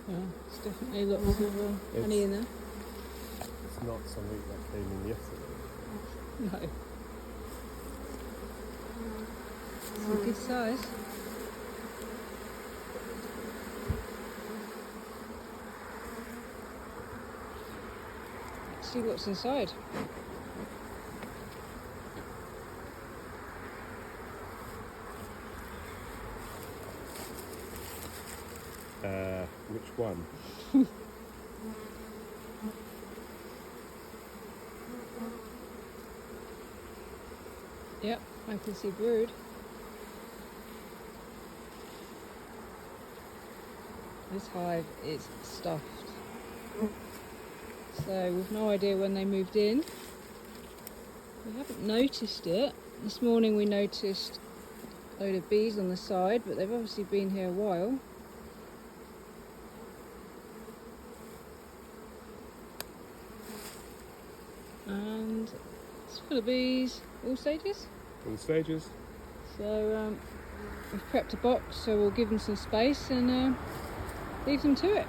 Yeah, it's definitely lots of honey in there. It's not something that came in yesterday. No. It's a good size. Let's see what's inside. Which one? Yep, I can see brood. This hive is stuffed. So we've no idea when they moved in. We haven't noticed it. This morning we noticed a load of bees on the side, but they've obviously been here a while. And it's full of bees, all stages. All stages. So we've prepped a box, so we'll give them some space and leave them to it.